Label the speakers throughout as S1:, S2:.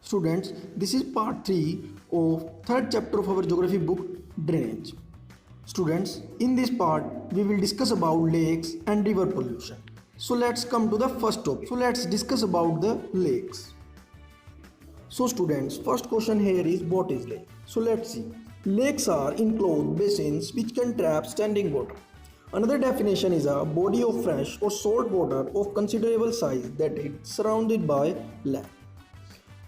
S1: Students, this is part 3 of third chapter of our geography book Drainage. Students, in this part we will discuss about lakes and river pollution. So let's come to the first topic. So let's discuss about the lakes. So students, first question here is what is lake? So let's see. Lakes are enclosed basins which can trap standing water. Another definition is a body of fresh or salt water of considerable size that is surrounded by land.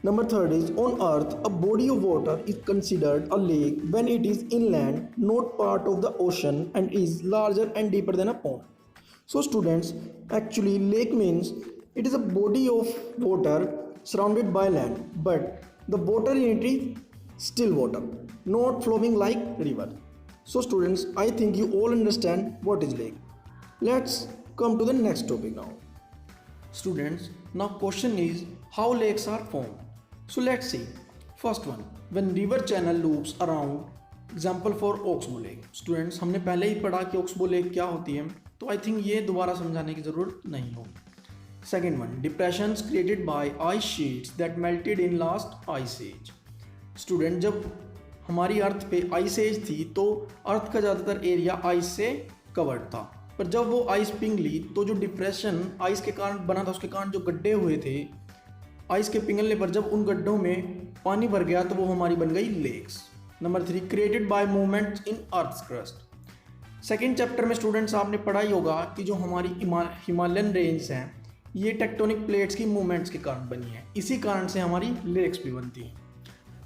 S1: Number third is on earth, a body of water is considered a lake when it is inland, not part of the ocean, and is larger and deeper than a pond. So students, actually lake means it is a body of water surrounded by land, but the water in it is still water, not flowing like river. So students, I think you all understand what is lake. Let's come to the next topic now. Students, now question is how lakes are formed. So let's see. First one, when river channel loops around, example for Oxbow Lake. Students, हमने पहले ही पढ़ा कि Oxbow Lake क्या होती है, तो I think ये दोबारा समझाने की ज़रूरत नहीं होगी. Second one, depressions created by ice sheets that melted in last ice age. Student, जब हमारी अर्थ पे आइस एज थी तो अर्थ का ज़्यादातर एरिया आइस से कवर्ड था, पर जब वो आइस पिघली तो जो डिप्रेशन आइस के कारण बना था, उसके कारण जो गड्ढे हुए थे आइस के पिघलने पर, जब उन गड्ढों में पानी भर गया तो वो हमारी बन गई lakes. Number 3, created by movement in earth crust. Second chapter में स्टूडेंट्स आपने पढ़ा ही होगा कि जो हमारी हिमालयन रेंज हैं ये टेक्टोनिक प्लेट्स की मूवमेंट्स के कारण बनी है, इसी कारण से हमारी लेक्स भी बनती हैं.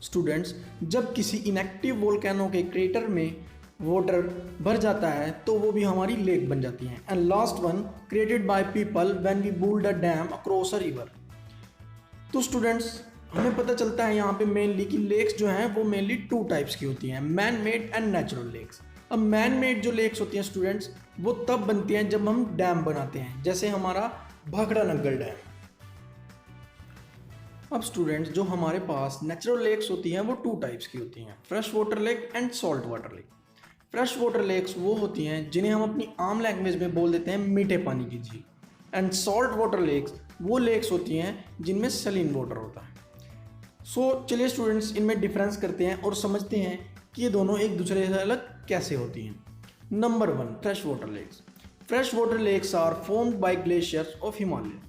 S1: स्टूडेंट्स, जब किसी इनएक्टिव वोल्केनो के क्रेटर में वाटर भर जाता है तो वो भी हमारी लेक बन जाती हैं. And last one, created by people when we build a dam across a river. तो स्टूडेंट्स, हमें पता चलता है यहाँ पे मेनली कि लेक्स जो हैं वो मेनली 2 टाइप्स की होती हैं, man made and natural lakes. अब मैन मेड जो लेक्स होती हैं स्टूडेंट्स, वो तब बनती हैं जब हम डैम बनाते हैं, जैसे हमारा भाखड़ा नंगल डैम. अब स्टूडेंट्स, जो हमारे पास नेचुरल लेक्स होती हैं वो 2 टाइप्स की होती हैं, fresh water lake and salt water lake. Fresh water lakes वो होती हैं जिन्हें हम अपनी आम लैंग्वेज में बोल देते हैं मीठे पानी की झील. एंड सॉल्ट वाटर लेक्स वो लेक्स होती हैं जिनमें सलीन वाटर होता है. सो चलिए स्टूडेंट्स, इनमें डिफरेंस करते हैं और समझते हैं कि ये दोनों एक दूसरे से अलग कैसे होती हैं. Number 1, fresh water lakes. Fresh water lakes are formed by glaciers of Himalaya.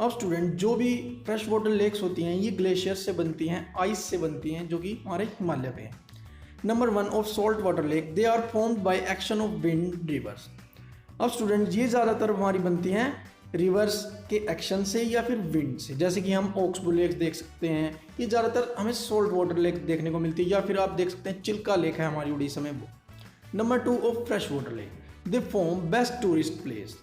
S1: अब स्टूडेंट, जो भी फ्रेश वाटर लेक्स होती हैं ये ग्लेशियर से बनती हैं, आइस से बनती हैं, जो कि हमारे हिमालय पे हैं. Number 1 of salt water lake, they are formed by action of wind rivers. अब स्टूडेंट, ये ज़्यादातर हमारी बनती हैं रिवर्स के एक्शन से या फिर विंड से, जैसे कि हम ऑक्सबो लेक्स देख सकते हैं, ये ज़्यादातर हमें सॉल्ट वाटर लेक देखने को मिलती है, या फिर आप देख सकते हैं चिल्का लेक है हमारी उड़ीसा में वो. Number 2 of fresh water lake, they form best tourist place.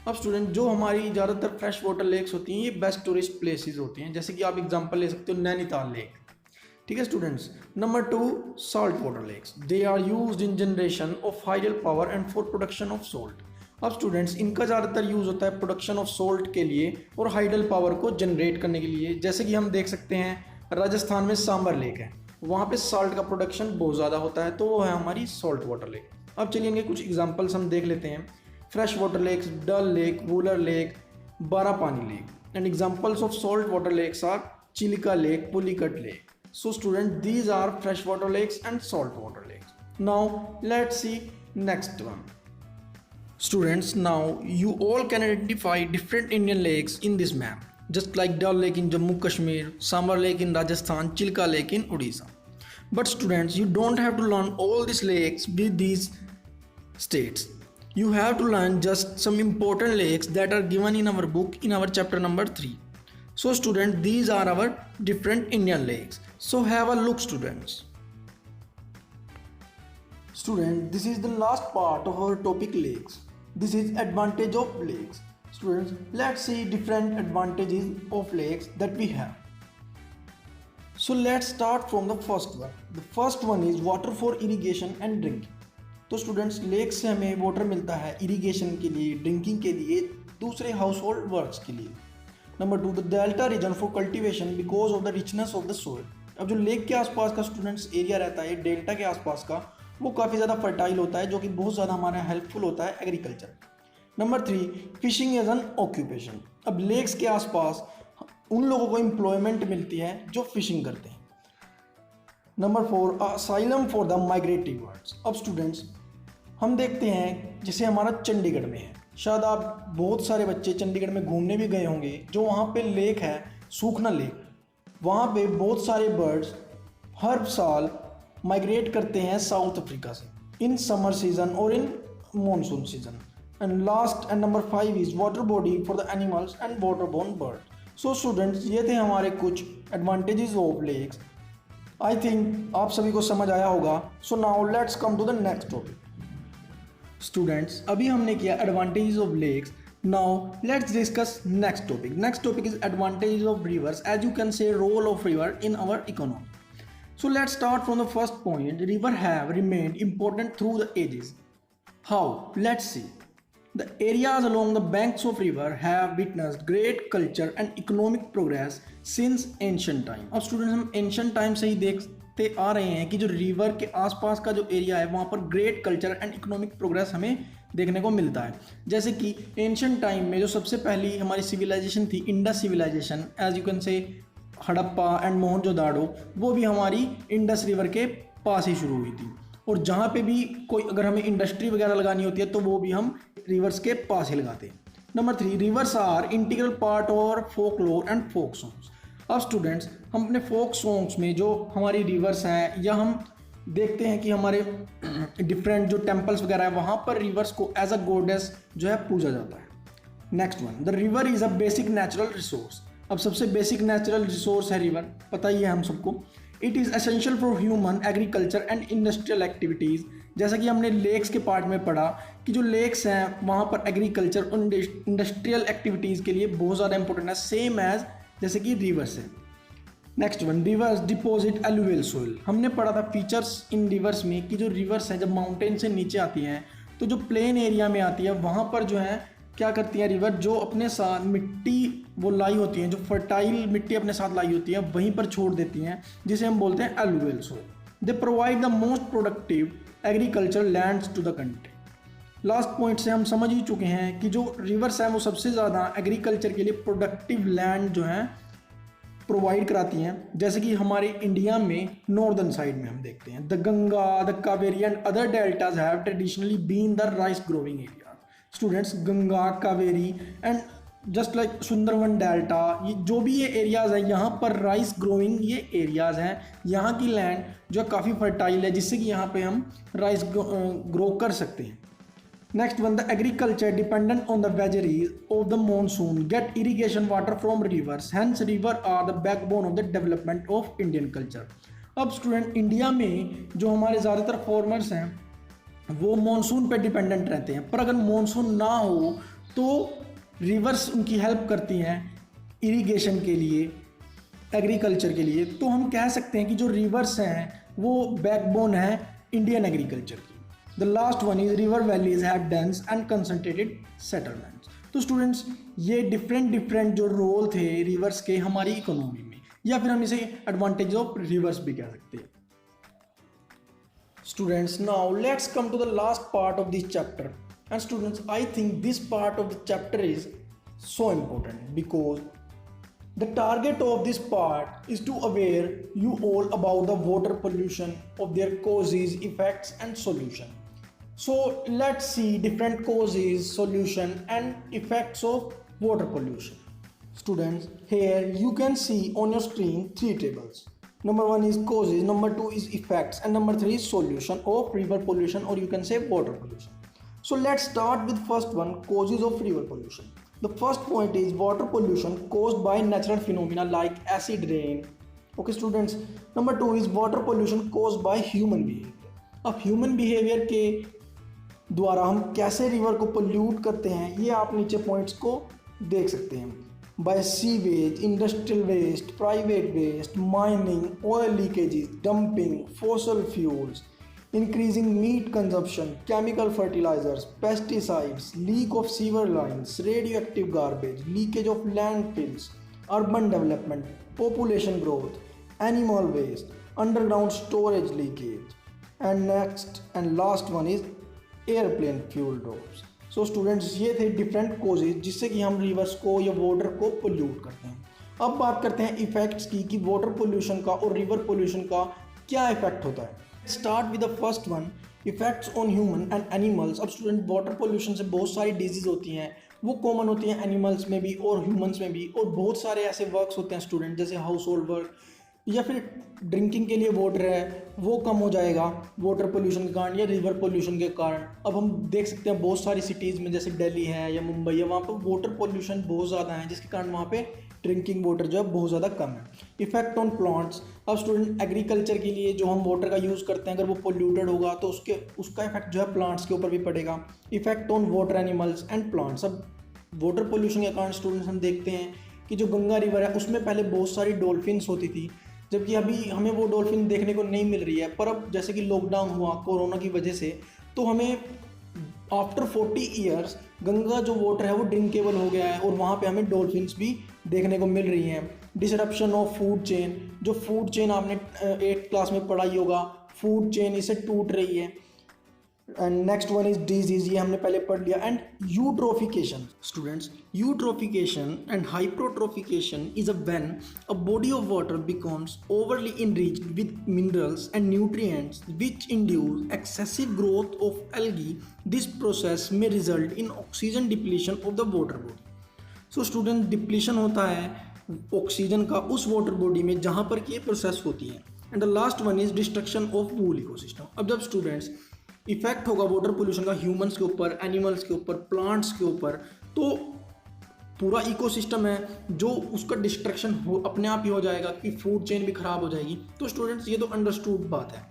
S1: अब स्टूडेंट, जो हमारी ज़्यादातर फ्रेश वाटर लेक्स होती हैं ये बेस्ट टूरिस्ट प्लेसेस होती हैं, जैसे कि आप एग्जांपल ले सकते हो नैनीताल लेक. ठीक है students. Number 2 salt water lakes, they are used in generation of hydel power and for production of salt. अब स्टूडेंट्स, इनका ज़्यादातर यूज़ होता है प्रोडक्शन ऑफ सॉल्ट के लिए और हाइडल पावर को जनरेट करने के लिए, जैसे कि हम देख सकते हैं राजस्थान में सांबर लेक है, वहाँ पे सॉल्ट का प्रोडक्शन बहुत ज़्यादा होता है, तो वो है हमारी सॉल्ट वाटर लेक. अब चलिए इनके कुछ एग्जांपल्स हम देख लेते हैं. Fresh water lakes, Dal lake, Wular lake, Barapani lake. And examples of salt water lakes are Chilika lake, Pulicat lake. So student, these are fresh water lakes and salt water lakes. Now let's see next one. Students, now you all can identify different Indian lakes in this map, just like Dal Lake in Jammu Kashmir, Sambar Lake in Rajasthan, Chilka Lake in Odisha. But students, you don't have to learn all these lakes with these states. You have to learn just some important lakes that are given in our book in our chapter number 3. So students, these are our different Indian lakes. So have a look students. Student, this is the last part of our topic lakes. This is advantage of lakes. Students, let's see different advantages of lakes that we have. So let's start from the first one. The first one is water for irrigation and drinking. तो students, lake से हमें water मिलता है irrigation के लिए, drinking के लिए, दूसरे हाउस होल्ड वर्क्स के लिए. Number 2, the delta region for cultivation because of the richness of the soil. अब जो लेक के आसपास का स्टूडेंट्स एरिया रहता है डेल्टा के आसपास का, वो काफ़ी ज़्यादा फर्टाइल होता है, जो कि बहुत ज़्यादा हमारा हेल्पफुल होता है agriculture. Number 3, fishing as an occupation. अब लेक्स के आसपास उन लोगों को एम्प्लॉयमेंट मिलती है जो फिशिंग करते हैं। Number 4, asylum for the migratory birds. अब स्टूडेंट्स हम देखते हैं जैसे हमारा चंडीगढ़ में है, शायद आप बहुत सारे बच्चे चंडीगढ़ में घूमने भी गए होंगे, जो वहाँ पे लेक है सूखना लेक, वहाँ पे बहुत सारे बर्ड्स हर साल माइग्रेट करते हैं साउथ अफ्रीका से इन समर सीजन और in monsoon season. And last and number 5 is water body for the animals and water borne bird. So students ये थे हमारे कुछ advantages of lakes. I think आप सभी को समझ आया होगा। So now let's come to the next topic. Students अभी हमने किया advantages of lakes, now let's discuss next topic. Next topic is advantages of rivers, as you can say role of river in our economy. So let's start from the first point. River have remained important through the ages. How? Let's see. The areas along the banks of river have witnessed great culture and economic progress since ancient time. अब students हम ancient time से ही देखते आ रहे हैं कि जो river के आसपास का जो एरिया है वहाँ पर great culture and economic progress हमें देखने को मिलता है। जैसे कि ancient time में जो सबसे पहली हमारी civilization थी, Indus civilization, as you can say Harappa and Mohenjodaro, वो भी हमारी इंडस रिवर के पास ही शुरू हुई थी। और जहाँ पे भी कोई अगर हमें इंडस्ट्री वगैरह लगानी होती है तो वो भी हम रिवर्स के पास ही लगाते हैं। Number 3, rivers are integral part और फोकलोर एंड फोक सॉन्ग्स। अब स्टूडेंट्स हम अपने फोक सॉन्ग्स में जो हमारी रिवर्स हैं, या हम देखते हैं कि हमारे डिफरेंट जो टेम्पल्स वगैरह है वहाँ पर रिवर्स को एज अ गॉडेस जो है पूजा जाता है। Next one, the river is a basic natural resource. अब सबसे बेसिक नेचुरल रिसोर्स है रिवर, पता ही है हम सबको। It is essential for human agriculture and industrial activities. जैसा कि हमने लेक्स के पार्ट में पढ़ा कि जो लेक्स हैं वहाँ पर एग्रीकल्चर और इंडस्ट्रियल एक्टिविटीज़ के लिए बहुत ज़्यादा इंपॉर्टेंट है, सेम एज जैसे कि रिवर्स है। Next one, reverse deposit alluvial soil. हमने पढ़ा था फीचर्स इन रिवर्स में कि जो रिवर्स हैं जब माउंटेन से नीचे आती हैं तो जो प्लेन एरिया में आती है वहाँ पर जो है क्या करती है रिवर, जो अपने साथ मिट्टी वो लाई होती हैं, जो फर्टाइल मिट्टी अपने साथ लाई होती है वहीं पर छोड़ देती हैं, जिसे हम बोलते हैं alluvial soil. They provide the most productive agriculture lands to the country. Last point से हम समझ ही चुके हैं कि जो रिवर्स हैं वो सबसे ज़्यादा एग्रीकल्चर के लिए प्रोडक्टिव लैंड जो है प्रोवाइड कराती हैं। जैसे कि हमारे इंडिया में नॉर्दर्न साइड में हम देखते हैं the Ganga, the Kaveri and other deltas have traditionally been the rice growing area. Students Ganga, Kaveri and just like Sundarban delta, ये जो भी ये एरियाज़ हैं यहाँ पर राइस ग्रोइंग ये एरियाज़ हैं। यहाँ की लैंड जो काफ़ी फर्टाइल है जिससे कि यहाँ पे हम राइस ग्रो कर सकते हैं। Next one, the agriculture dependent on the vagaries of the monsoon get irrigation water from rivers, hence river are the backbone of the development of Indian culture. अब स्टूडेंट इंडिया में जो हमारे ज़्यादातर farmers हैं वो मॉनसून पे dependent रहते हैं, पर अगर मॉनसून ना हो तो रिवर्स उनकी हेल्प करती हैं इरिगेशन के लिए, एग्रीकल्चर के लिए। तो हम कह सकते हैं कि जो रिवर्स हैं वो बैकबोन है इंडियन एग्रीकल्चर की। The last one is river valleys have dense and concentrated settlements. तो स्टूडेंट्स ये डिफरेंट जो रोल थे रिवर्स के हमारी इकोनॉमी में, या फिर हम इसे एडवांटेज ऑफ रिवर्स भी कह सकते हैं। Students, now let's come to the last part of this chapter. And students, I think this part of the chapter is so important because the target of this part is to aware you all about the water pollution, of their causes, effects and solution. So let's see different causes, solution and effects of water pollution. Students, here you can see on your screen 3 tables. Number 1 is causes, number 2 is effects, and number 3 is solution of river pollution, or you can say water pollution. So let's start with first one, causes of river pollution. The first point is water pollution caused by natural phenomena like acid rain. Okay students, number 2 is water pollution caused by human behavior. अब human behavior के द्वारा हम कैसे river को pollute करते हैं ये आप नीचे पॉइंट्स को देख सकते हैं। by sewage, industrial waste, private waste, mining, oil leakages, dumping, fossil fuels, increasing meat consumption, chemical fertilizers, pesticides, leak of sewer lines, radioactive garbage, leakage of landfills, urban development, population growth, animal waste, underground storage leakage, and next and last one is airplane fuel drops. So students ये थे different causes जिससे कि हम reverse को या water को pollute करते हैं। अब बात करते हैं इफेक्ट्स की कि वाटर पोल्यूशन का और रिवर पोल्यूशन का क्या इफेक्ट होता है। Start with the first one, effects on human and animals. अब स्टूडेंट, वाटर पोल्यूशन से बहुत सारी डिजीज होती हैं, वो कॉमन होती हैं एनिमल्स में भी और ह्यूमंस में भी, और बहुत सारे ऐसे वर्क्स होते हैं स्टूडेंट, जैसे हाउस होल्ड वर्क या फिर ड्रिंकिंग के लिए वाटर है वो कम हो जाएगा वाटर पोल्यूशन के कारण या रिवर पोल्यूशन के कारण। अब हम देख सकते हैं बहुत सारी सिटीज़ में, जैसे दिल्ली है या मुंबई है, वहाँ पर वाटर पोल्यूशन बहुत ज़्यादा है, जिसके कारण वहाँ पे ड्रिंकिंग वाटर जो है बहुत ज़्यादा कम है। Effect on plants. अब स्टूडेंट, एग्रीकल्चर के लिए जो हम वाटर का यूज़ करते हैं, अगर वो पोल्यूटेड होगा तो उसका इफेक्ट जो है प्लांट्स के ऊपर भी पड़ेगा। Effect on water animals and plants. अब वाटर पोल्यूशन के कारण स्टूडेंट्स हम देखते हैं कि जो गंगा रिवर है उसमें पहले बहुत सारी डॉल्फिन्स होती थी, जबकि अभी हमें वो डॉल्फिन देखने को नहीं मिल रही है। पर अब जैसे कि लॉकडाउन हुआ कोरोना की वजह से, तो हमें आफ्टर 40 ईयर्स गंगा जो वाटर है वो ड्रिंकेबल हो गया है और वहाँ पे हमें डॉल्फिन्स भी देखने को मिल रही हैं। Disruption of food chain. जो फूड चेन आपने 8th क्लास में पढ़ाई होगा, फूड चेन इससे टूट रही है। And next one is disease, ये हमने पहले पढ़ लिया। And eutrophication. Students, eutrophication and hypertrophication is when a body of water becomes overly enriched with minerals and nutrients which induce excessive growth of algae. This process may result in oxygen depletion of the water body. So student, depletion होता है oxygen का उस water body में जहाँ पर कि ये process होती है। And the last one is destruction of wool ecosystem. अब जब स्टूडेंट्स इफेक्ट होगा वाटर पोल्यूशन का ह्यूमंस के ऊपर, एनिमल्स के ऊपर, प्लांट्स के ऊपर, तो पूरा इकोसिस्टम है जो उसका डिस्ट्रक्शन हो अपने आप ही हो जाएगा कि फूड चेन भी खराब हो जाएगी। तो स्टूडेंट्स, ये तो अंडरस्टूड बात है।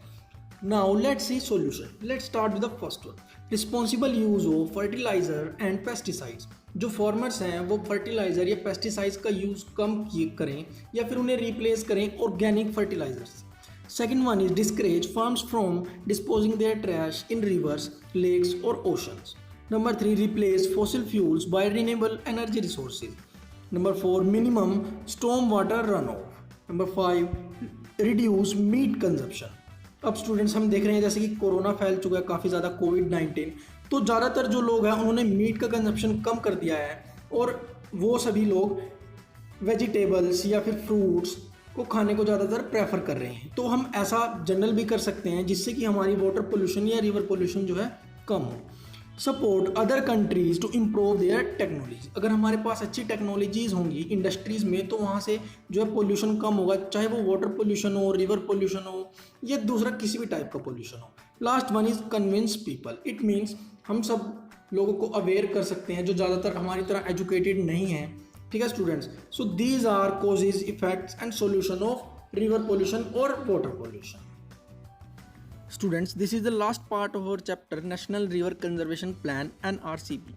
S1: Now let's see solution. Let's start with the first one, responsible use of fertiliser and pesticides. जो फार्मर्स हैं वो फर्टिलाइजर या पेस्टिसाइड्स का यूज कम करें या फिर उन्हें रिप्लेस करें organic fertilisers. Second one is discourage farms from disposing their trash in rivers, lakes or oceans. Number 3, replace fossil fuels by renewable energy resources. Number 4, minimum storm water runoff. Number 5, reduce meat consumption. अब students, हम देख रहे हैं जैसे कि corona फैल चुका है काफ़ी ज़्यादा, कोविड-19, तो ज़्यादातर जो लोग हैं उन्होंने मीट का कंजप्शन कम कर दिया है और वो सभी लोग वेजिटेबल्स या फिर फ्रूट्स को खाने को ज़्यादातर प्रेफर कर रहे हैं। तो हम ऐसा जनरल भी कर सकते हैं जिससे कि हमारी वाटर पोल्यूशन या रिवर पोल्यूशन जो है कम हो। Support other countries to improve their technology. अगर हमारे पास अच्छी टेक्नोलॉजीज़ होंगी इंडस्ट्रीज़ में, तो वहाँ से जो है पोल्यूशन कम होगा, चाहे वो वाटर पोल्यूशन हो, रिवर पोल्यूशन हो या दूसरा किसी भी टाइप का पोल्यूशन हो। Last one is convince people. It means हम सब लोगों को अवेयर कर सकते हैं जो ज़्यादातर हमारी तरह एजुकेटेड नहीं है। ठीक है students, so these are causes, effects and solution of river pollution और water pollution. Students, this is the last part of our chapter, National River Conservation Plan (NRCP).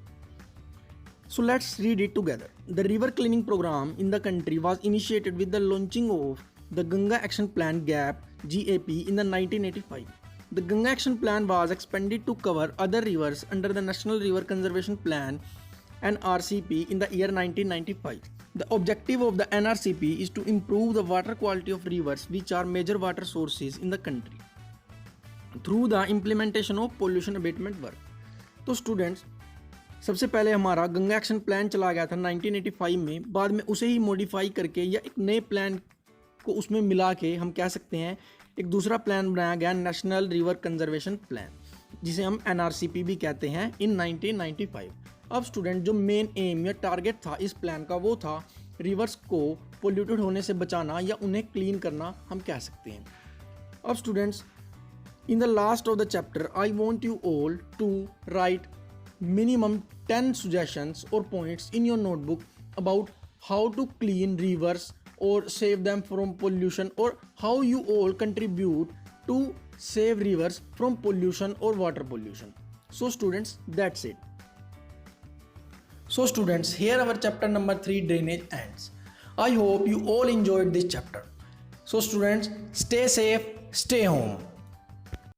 S1: So let's read it together. The river cleaning program in the country was initiated with the launching of the Ganga Action Plan (GAP) (GAP) in the 1985. The Ganga Action Plan was expanded to cover other rivers under the National River Conservation Plan (NRCP) in the year 1995. The objective of the NRCP is to improve the water quality of rivers, which are major water sources in the country, through the implementation of pollution abatement work. तो students, सबसे पहले हमारा Ganga action plan चला गया था 1985 में, बाद में उसे ही मॉडिफाई करके या एक नए प्लान को उसमें मिला के हम कह सकते हैं एक दूसरा प्लान बनाया गया, नेशनल रिवर कंजर्वेशन प्लान, जिसे हम NRCP भी कहते हैं, इन 1995। अब स्टूडेंट, जो मेन एम या टारगेट था इस प्लान का वो था रिवर्स को पोल्यूटेड होने से बचाना या उन्हें क्लीन करना हम कह सकते हैं। अब students, in the last of the chapter, I want you all to write minimum 10 suggestions or points in your notebook about how to clean rivers or save them from pollution, or how you all contribute to save rivers from pollution or water pollution. So students, that's it. So students, here our chapter number 3, drainage, ends. I hope you all enjoyed this chapter. So students, stay safe, stay home.